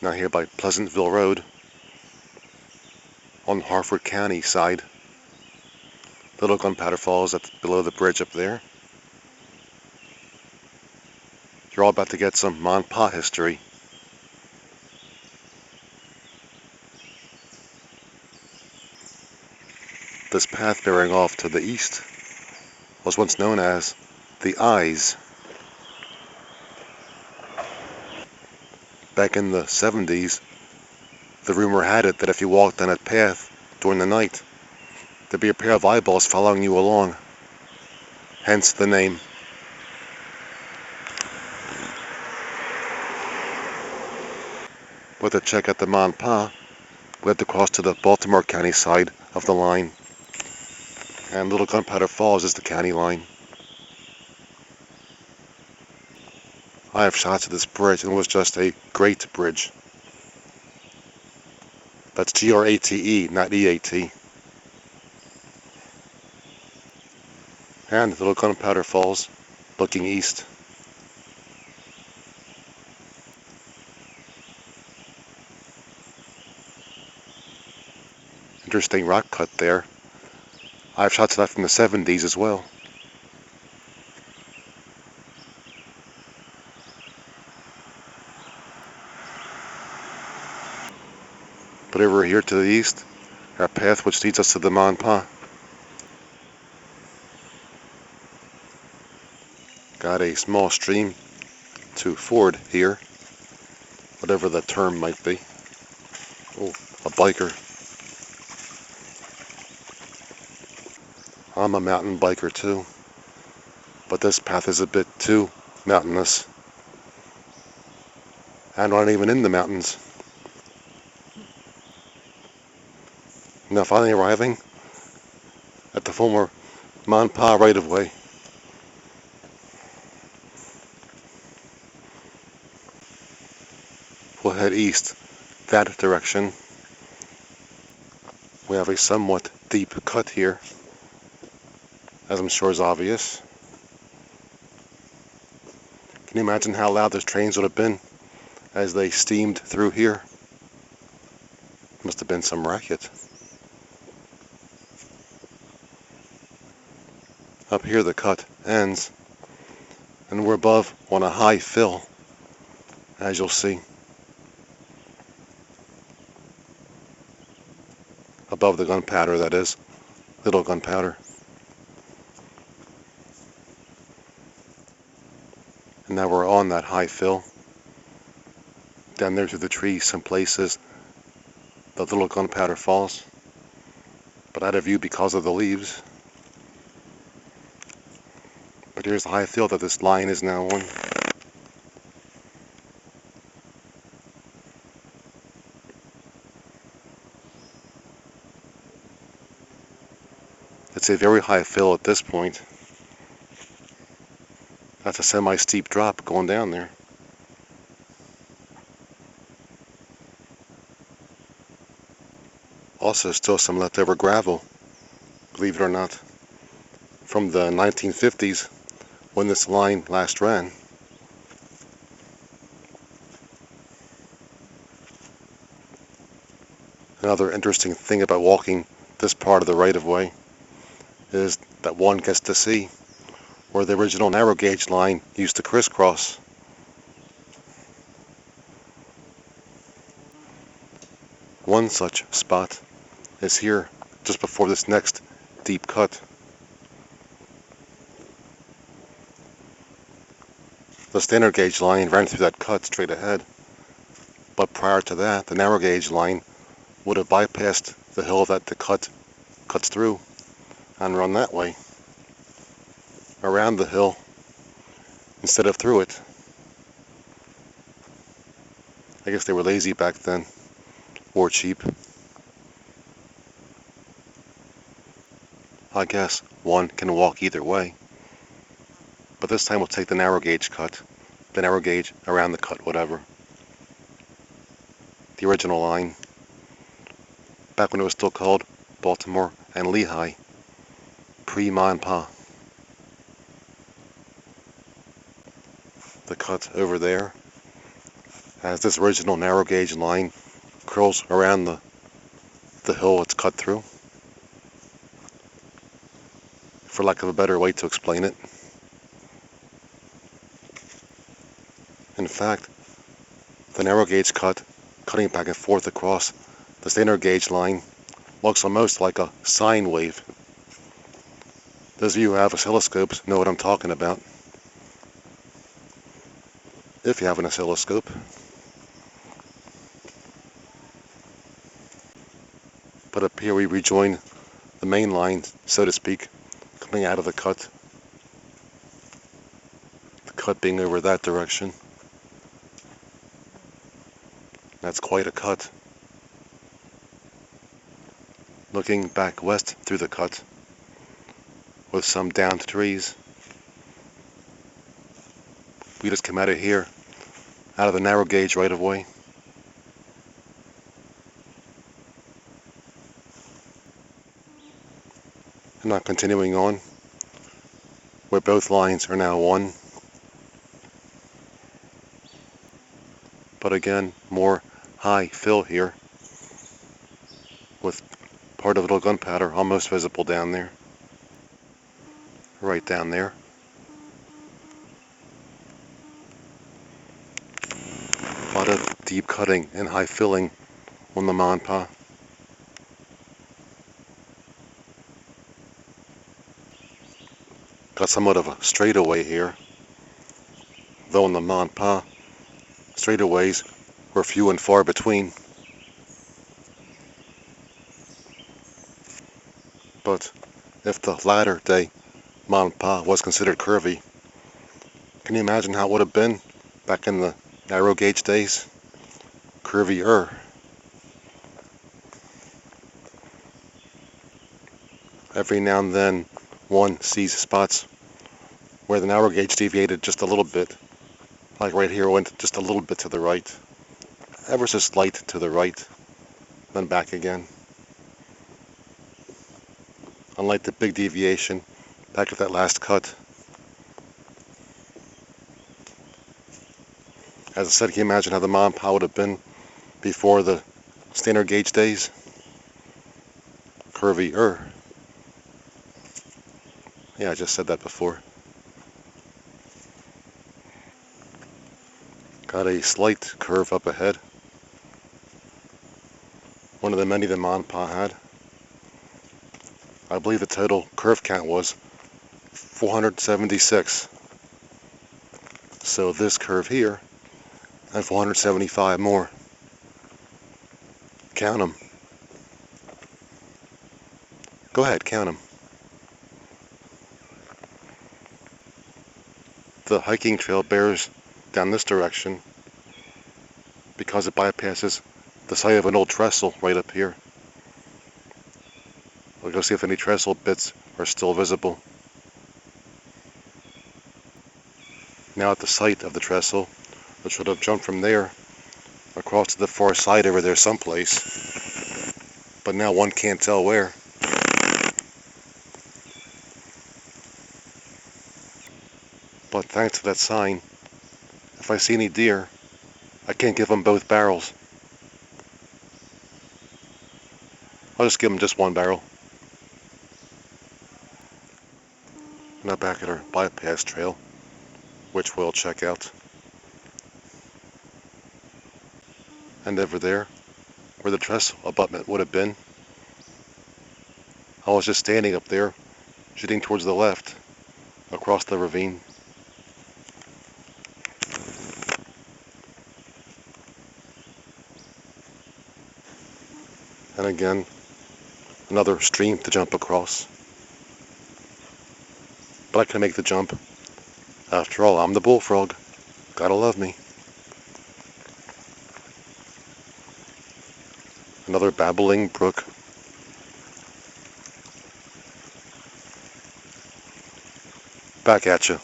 Now here by Pleasantville Road on Harford County side. Little Gunpowder Falls that's below the bridge up there. You're all about to get some Ma and Pa history. This path bearing off to the east was once known as the Eyes. Back in the 70s, the rumor had it that if you walked on that path during the night, there'd be a pair of eyeballs following you along. Hence the name. But to check out the Ma and Pa, we had to cross to the Baltimore County side of the line. And Little Gunpowder Falls is the county line. I have shots of this bridge, and it was just a great bridge. That's Grate, not EAT. And Little Gunpowder Falls, looking east. Interesting rock cut there. I have shots of that from the 70s as well. But over here to the east, our path which leads us to the Ma and Pa. Got a small stream to ford here, whatever the term might be. Oh, a biker. I'm a mountain biker too, but this path is a bit too mountainous. I'm not even in the mountains. Now finally arriving at the former Ma and Pa right-of-way. We'll head east that direction. We have a somewhat deep cut here, as I'm sure is obvious. Can you imagine how loud those trains would have been as they steamed through here? Must have been some racket. Up here the cut ends, and we're above on a high fill, as you'll see. Above the Gunpowder, that is. Little Gunpowder. And now we're on that high fill. Down there through the trees, some places, the Little Gunpowder Falls. But out of view because of the leaves. But here's the high fill that this line is now on. It's a very high fill at this point. That's a semi-steep drop going down there. Also still some leftover gravel, believe it or not, from the 1950s when this line last ran. Another interesting thing about walking this part of the right-of-way is that one gets to see where the original narrow gauge line used to crisscross. One such spot is here just before this next deep cut. The standard gauge line ran through that cut straight ahead, but prior to that the narrow gauge line would have bypassed the hill that the cut cuts through and run that way, around the hill instead of through it. I guess they were lazy back then, or cheap. I guess one can walk either way, but this time we'll take the narrow gauge cut, the narrow gauge around the cut, whatever. The original line, back when it was still called Baltimore and Lehigh, pre-Ma and Pa. The cut over there, as this original narrow gauge line curls around the hill it's cut through, for lack of a better way to explain it. In fact, the narrow gauge cut, cutting back and forth across the standard gauge line, looks almost like a sine wave. Those of you who have oscilloscopes know what I'm talking about, if you have an oscilloscope. But up here we rejoin the main line, so to speak, coming out of the cut being over that direction. That's quite a cut. Looking back west through the cut, with some downed trees, we just come out of here, out of the narrow gauge right of way. And now continuing on, where both lines are now one. But again, more high fill here, with part of Little Gunpowder almost visible down there. Right down there. A lot of deep cutting and high filling on the Monpa. Got somewhat of a straightaway here, though in the Monpa, straightaways were few and far between. But if the latter day Monpa was considered curvy, can you imagine how it would have been back in the narrow gauge days? Curvier. Every now and then one sees spots where the narrow gauge deviated just a little bit, like right here, went just a little bit to the right, ever so slight to the right, then back again. Unlike the big deviation back at that last cut. As I said, can you imagine how the Monpa would have been before the standard gauge days? Curvier. Yeah, I just said that before. Got a slight curve up ahead. One of the many the Monpa had. I believe the total curve count was 476. So this curve here, and 475 more. Count them. Go ahead, count them. The hiking trail bears down this direction because it bypasses the site of an old trestle right up here. We'll go see if any trestle bits are still visible. Now at the site of the trestle, which would have jumped from there across to the far side over there someplace, but now one can't tell where. But thanks to that sign, if I see any deer, I can't give them both barrels. I'll just give them just one barrel. Now back at our bypass trail, which we'll check out. And over there, where the trestle abutment would have been, I was just standing up there, shooting towards the left, across the ravine. And again, another stream to jump across. But I can make the jump. After all, I'm the bullfrog. Gotta love me. Another babbling brook. Back at you.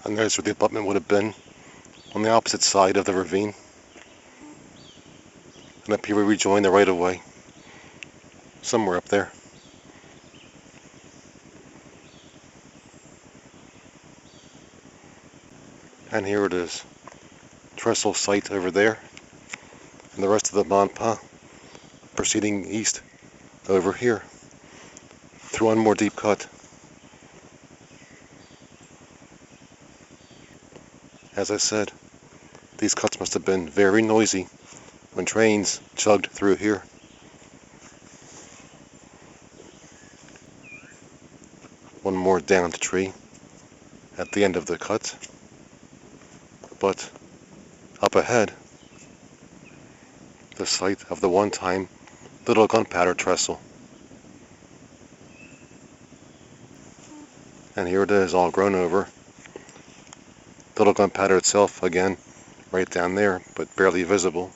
And there's where the abutment would have been, on the opposite side of the ravine. And up here we rejoin the right of way. Somewhere up there. And here it is. trestle site over there, and the rest of the Monpa proceeding east over here through one more deep cut. As I said, these cuts must have been very noisy when trains chugged through here. One more downed tree at the end of the cut, but up ahead, the site of the one-time Little Gunpowder Trestle. And here it is, all grown over. Little Gunpowder itself, again, right down there, but barely visible.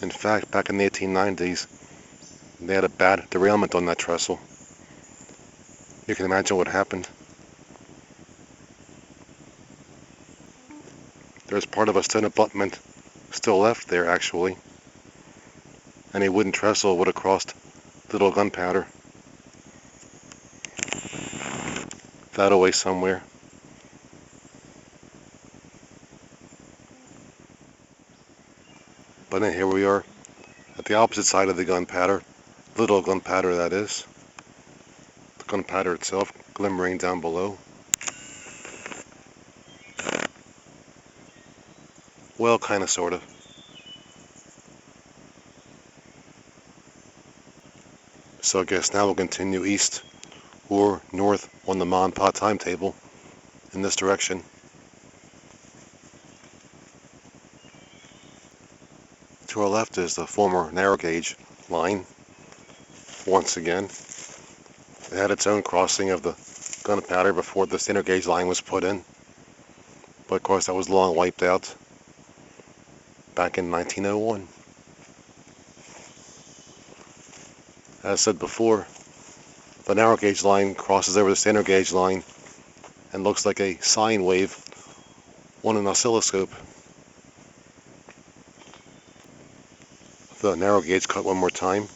In fact, back in the 1890s, they had a bad derailment on that trestle. You can imagine what happened. There's part of a stone abutment still left there, actually. Any wooden trestle would have crossed Little Gunpowder. That away somewhere. But then here we are at the opposite side of the Gunpowder, Little Gunpowder that is. The Gunpowder itself glimmering down below. Well, kinda, sorta. So I guess now we'll continue east or north on the Monpa timetable in this direction. To our left is the former narrow gauge line. Once again, it had its own crossing of the Gunpowder before the standard gauge line was put in. But of course that was long wiped out back in 1901. As said before, the narrow gauge line crosses over the standard gauge line and looks like a sine wave on an oscilloscope. The narrow gauge cut one more time.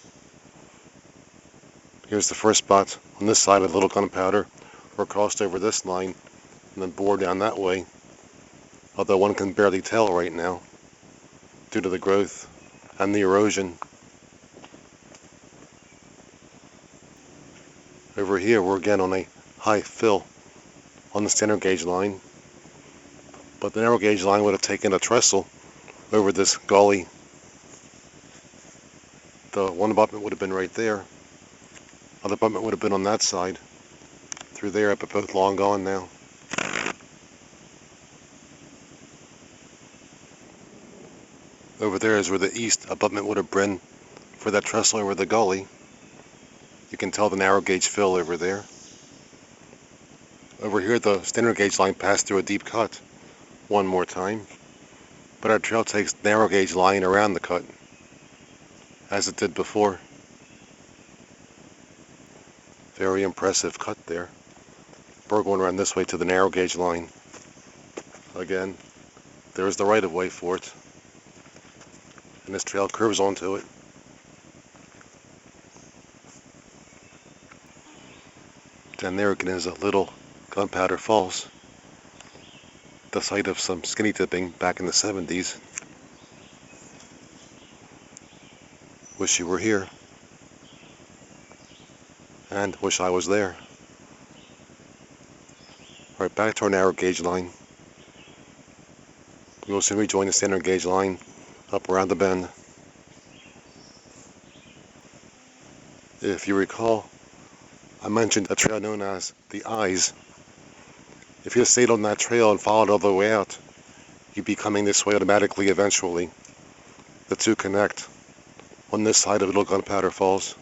Here's the first spot on this side of Little Gunpowder, where it crossed over this line and then bore down that way, although one can barely tell right now due to the growth and the erosion. Over here we're again on a high fill on the standard gauge line, but the narrow gauge line would have taken a trestle over this gully. The one abutment would have been right there. Other abutment would have been on that side, through there, but both long gone now. Over there is where the east abutment would have been for that trestle over the gully. You can tell the narrow gauge fill over there. Over here the standard gauge line passed through a deep cut one more time, but our trail takes narrow gauge line around the cut, as it did before. Very impressive cut there. We're going around this way to the narrow gauge line. Again, there's the right of way for it. And this trail curves onto it. Down there again is a Little Gunpowder Falls, the site of some skinny dipping back in the 70s. Wish you were here. And wish I was there. Alright, back to our narrow gauge line. We will soon rejoin the standard gauge line up around the bend. If you recall, I mentioned a trail known as the Eyes. If you stayed on that trail and followed all the way out, you'd be coming this way automatically eventually. The two connect on this side of Little Gunpowder Falls.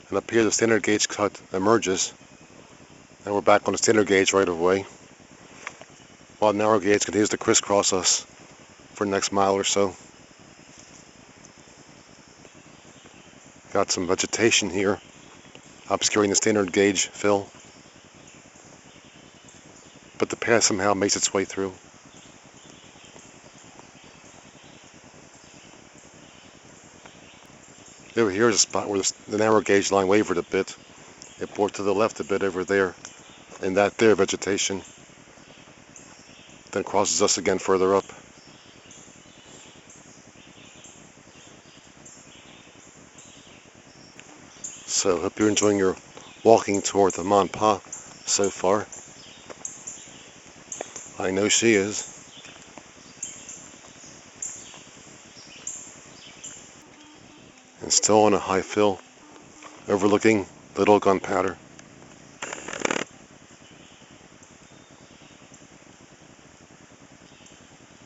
And up here the standard gauge cut emerges, and we're back on the standard gauge right of way, while the narrow gauge continues to crisscross us for the next mile or so. Got some vegetation here obscuring the standard gauge fill, but the path somehow makes its way through. Over here is a spot where the narrow gauge line wavered a bit. It bore to the left a bit over there, in that there vegetation. Then crosses us again further up. So, hope you're enjoying your walking tour with the Mon Pa so far. I know she is. And still on a high fill, overlooking Little Gunpowder.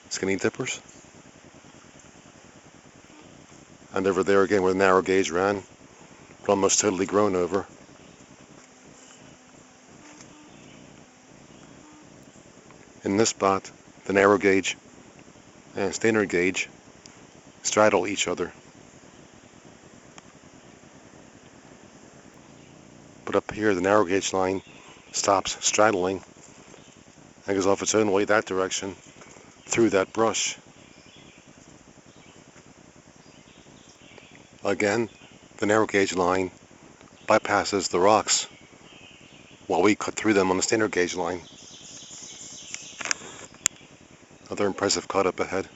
Skinny dippers. And over there again where the narrow gauge ran, but almost totally grown over. In this spot, the narrow gauge and standard gauge straddle each other. But up here, the narrow gauge line stops straddling and goes off its own way that direction through that brush. Again, the narrow gauge line bypasses the rocks while we cut through them on the standard gauge line. Another impressive cut up ahead.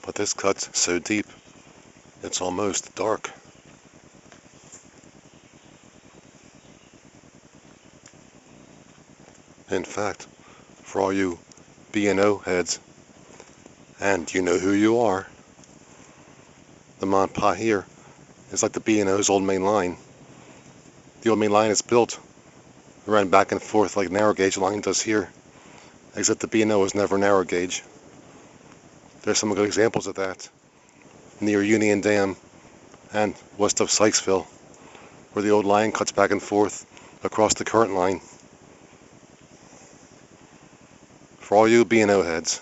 But this cut's so deep, it's almost dark. In fact, for all you B&O heads, and you know who you are, the Mon Pa here is like the B&O's old main line. The old main line is built, ran back and forth like narrow gauge line does here, except the B&O was never narrow gauge. There's some good examples of that near Union Dam and west of Sykesville, where the old line cuts back and forth across the current line. For all you B&O heads,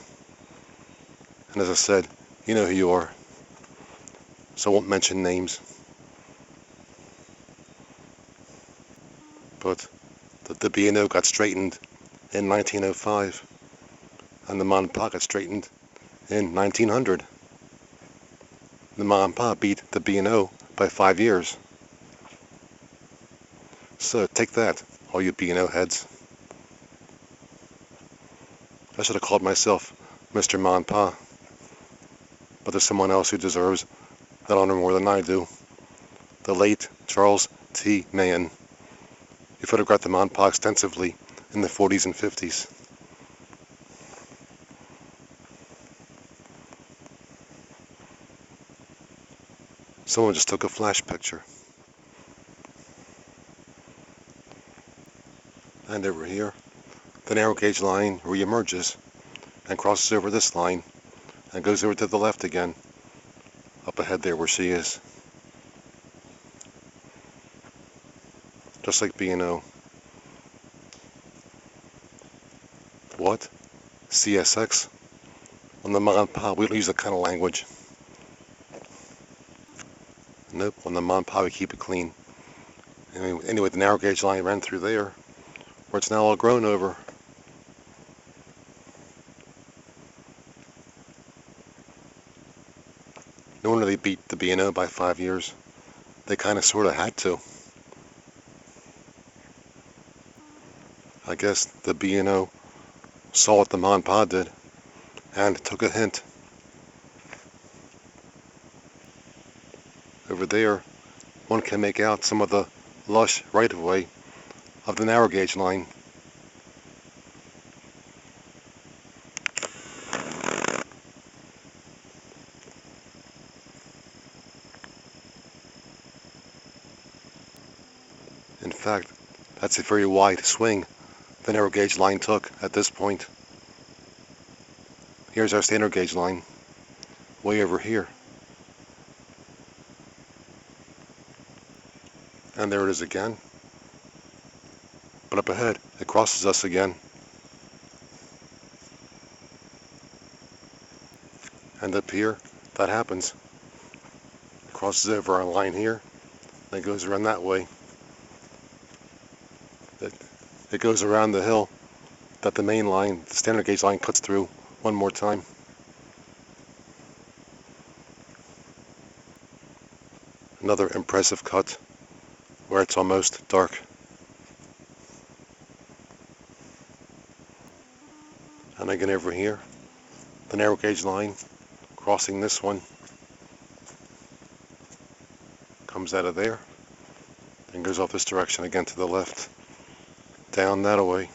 and as I said, you know who you are, so I won't mention names. But the B&O got straightened in 1905, and the Mon Pa got straightened in 1900. The Mon Pa beat the B&O by 5 years. So take that, all you B&O heads. I should have called myself Mr. Mon Pa, but there's someone else who deserves that honor more than I do. The late Charles T. Mahan. He photographed the Mon Pa extensively in the 40s and 50s. Someone just took a flash picture. And over here, the narrow gauge line re-emerges and crosses over this line and goes over to the left again, up ahead there where she is. Just like B&O. What? CSX? On the Mon Pa, we don't use that kind of language. Nope, on the Mon Pa we keep it clean. Anyway, the narrow gauge line ran through there, where it's now all grown over. No wonder they beat the B&O by 5 years. They kind of sort of had to. I guess the B&O saw what the Mon Pa did and took a hint. Over there, one can make out some of the lush right-of-way of the narrow gauge line. In fact, that's a very wide swing the narrow gauge line took at this point. Here's our standard gauge line, way over here. And there it is again. But up ahead, it crosses us again. And up here, that happens. It crosses over our line here, then goes around that way. It goes around the hill that the main line, the standard gauge line, cuts through one more time. Another impressive cut where it's almost dark. And again over here, the narrow gauge line crossing this one comes out of there and goes off this direction again to the left, down that way.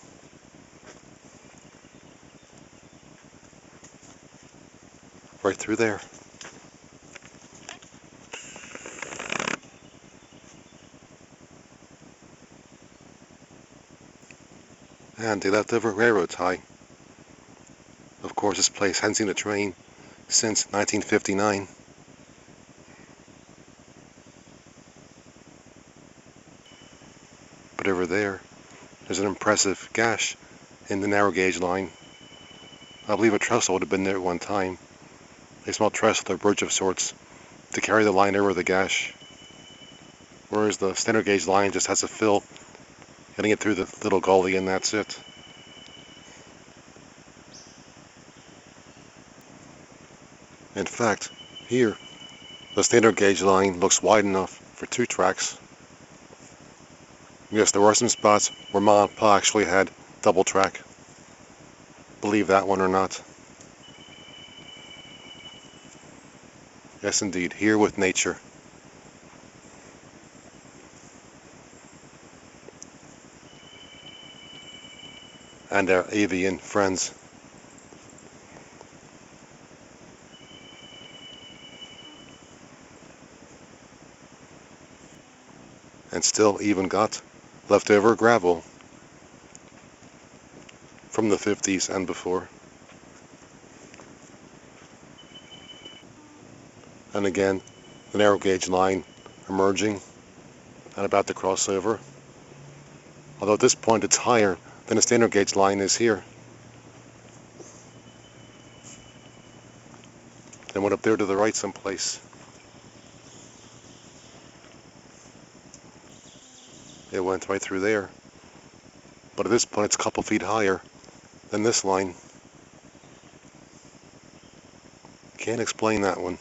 Right through there. And the leftover railroad tie. Of course, this place hasn't seen a train since 1959. But over there's an impressive gash in the narrow gauge line. I believe a trestle would have been there at one time. A small trestle or bridge of sorts to carry the line over the gash. Whereas the standard gauge line just has a fill, getting it through the little gully, and that's it. In fact, here, the standard gauge line looks wide enough for 2 tracks. Yes, there were some spots where Ma and Pa actually had double track. Believe that one or not. Yes, indeed, here with nature. And our avian friends. And still even got leftover gravel from the 50s and before. And again, the narrow gauge line emerging and about to cross over. Although at this point it's higher than the standard gauge line is here. Then went up there to the right someplace. It went right through there. But at this point it's a couple feet higher than this line. Can't explain that one.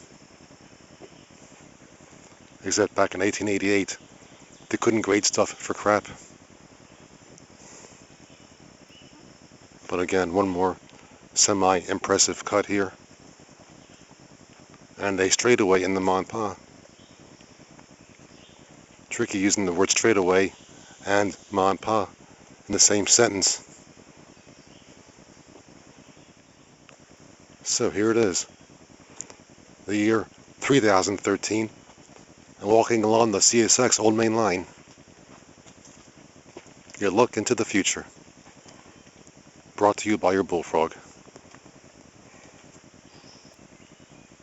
Except back in 1888, they couldn't grade stuff for crap. But again, one more semi-impressive cut here. And a straightaway in the Ma and Pa. Tricky using the word straightaway and Ma and Pa in the same sentence. So here it is. The year 3013. And walking along the CSX Old Main Line. Your look into the future. Brought to you by your bullfrog.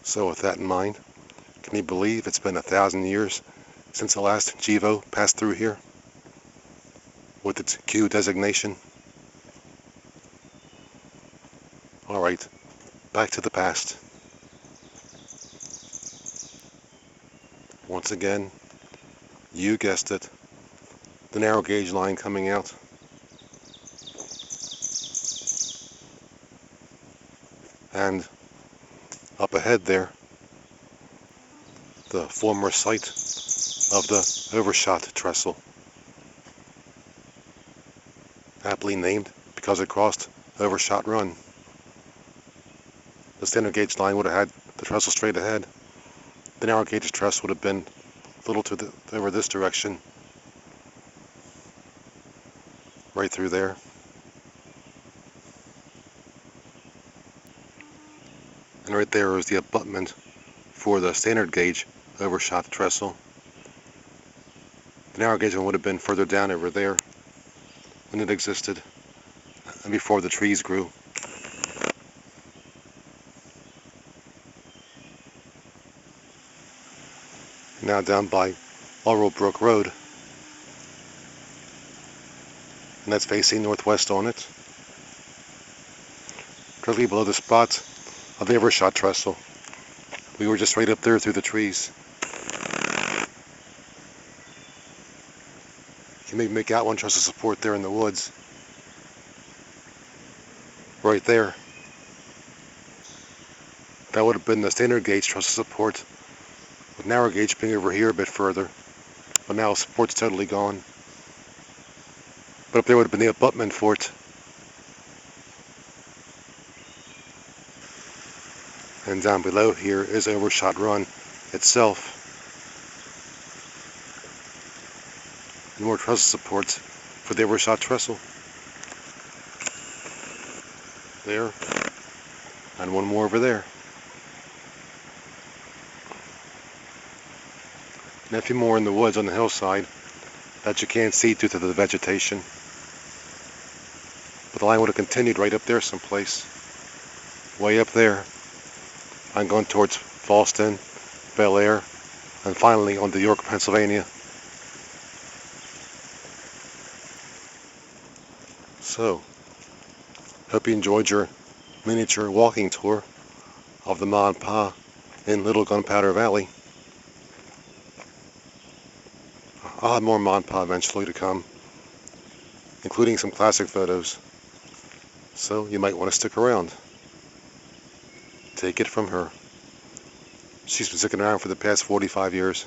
So with that in mind, can you believe it's been 1,000 years since the last Gevo passed through here? With its Q designation? Alright, back to the past. Once again, you guessed it, the narrow gauge line coming out. And up ahead there, the former site of the Overshot Trestle. Aptly named because it crossed Overshot Run. The standard gauge line would have had the trestle straight ahead. The narrow gauge trestle would have been a little over this direction. Right through there. And right there is the abutment for the standard gauge Overshot Trestle. The narrow gauge one would have been further down over there when it existed and before the trees grew. Now down by Laurel Brook Road, and that's facing northwest on it, directly below the spot of the Overshot Trestle. We were just right up there through the trees. You can maybe make out one trestle support there in the woods. Right there. That would have been the standard gauge trestle support with narrow gauge being over here a bit further, but now support's totally gone. But if there would have been the abutment for it, and down below here is Overshot Run itself. And more trestle supports for the Overshot Trestle. There, and one more over there. And a few more in the woods on the hillside that you can't see due to the vegetation. But the line would have continued right up there someplace. Way up there. I'm going towards Fallston, Bel Air, and finally on to York, Pennsylvania. So, hope you enjoyed your miniature walking tour of the Ma and Pa in Little Gunpowder Valley. I'll have more Ma and Pa eventually to come, including some classic photos. So you might want to stick around. Take it from her. She's been sticking around for the past 45 years.